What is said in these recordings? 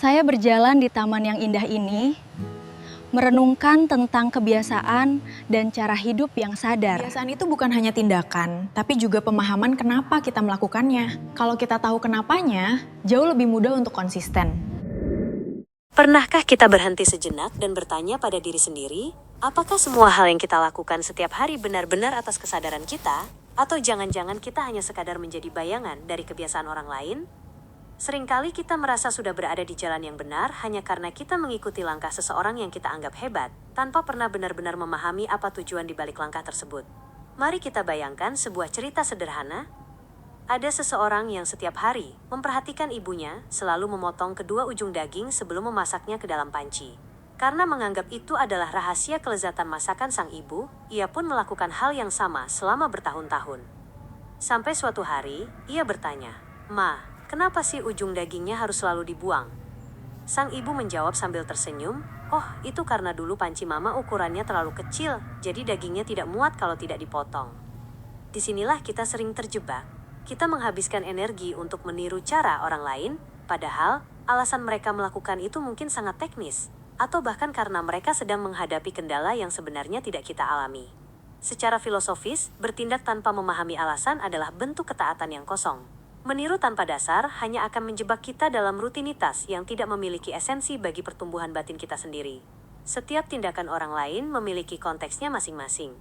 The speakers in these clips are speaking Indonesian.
Saya berjalan di taman yang indah ini, merenungkan tentang kebiasaan dan cara hidup yang sadar. Kebiasaan itu bukan hanya tindakan, tapi juga pemahaman kenapa kita melakukannya. Kalau kita tahu kenapanya, jauh lebih mudah untuk konsisten. Pernahkah kita berhenti sejenak dan bertanya pada diri sendiri, apakah semua hal yang kita lakukan setiap hari benar-benar atas kesadaran kita? Atau jangan-jangan kita hanya sekadar menjadi bayangan dari kebiasaan orang lain? Seringkali kita merasa sudah berada di jalan yang benar hanya karena kita mengikuti langkah seseorang yang kita anggap hebat, tanpa pernah benar-benar memahami apa tujuan di balik langkah tersebut. Mari kita bayangkan sebuah cerita sederhana. Ada seseorang yang setiap hari memperhatikan ibunya selalu memotong kedua ujung daging sebelum memasaknya ke dalam panci. Karena menganggap itu adalah rahasia kelezatan masakan sang ibu, ia pun melakukan hal yang sama selama bertahun-tahun. Sampai suatu hari, ia bertanya, "Ma, kenapa sih ujung dagingnya harus selalu dibuang?" Sang ibu menjawab sambil tersenyum, "Oh, itu karena dulu panci mama ukurannya terlalu kecil, jadi dagingnya tidak muat kalau tidak dipotong." Disinilah kita sering terjebak. Kita menghabiskan energi untuk meniru cara orang lain, padahal alasan mereka melakukan itu mungkin sangat teknis, atau bahkan karena mereka sedang menghadapi kendala yang sebenarnya tidak kita alami. Secara filosofis, bertindak tanpa memahami alasan adalah bentuk ketaatan yang kosong. Meniru tanpa dasar hanya akan menjebak kita dalam rutinitas yang tidak memiliki esensi bagi pertumbuhan batin kita sendiri. Setiap tindakan orang lain memiliki konteksnya masing-masing.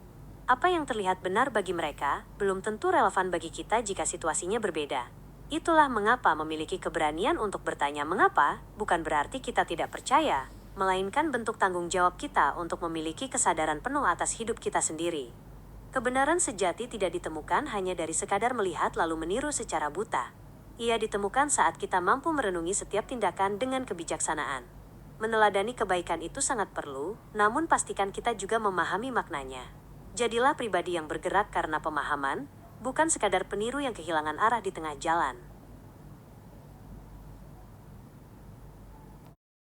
Apa yang terlihat benar bagi mereka, belum tentu relevan bagi kita jika situasinya berbeda. Itulah mengapa memiliki keberanian untuk bertanya mengapa, bukan berarti kita tidak percaya, melainkan bentuk tanggung jawab kita untuk memiliki kesadaran penuh atas hidup kita sendiri. Kebenaran sejati tidak ditemukan hanya dari sekadar melihat lalu meniru secara buta. Ia ditemukan saat kita mampu merenungi setiap tindakan dengan kebijaksanaan. Meneladani kebaikan itu sangat perlu, namun pastikan kita juga memahami maknanya. Jadilah pribadi yang bergerak karena pemahaman, bukan sekadar peniru yang kehilangan arah di tengah jalan.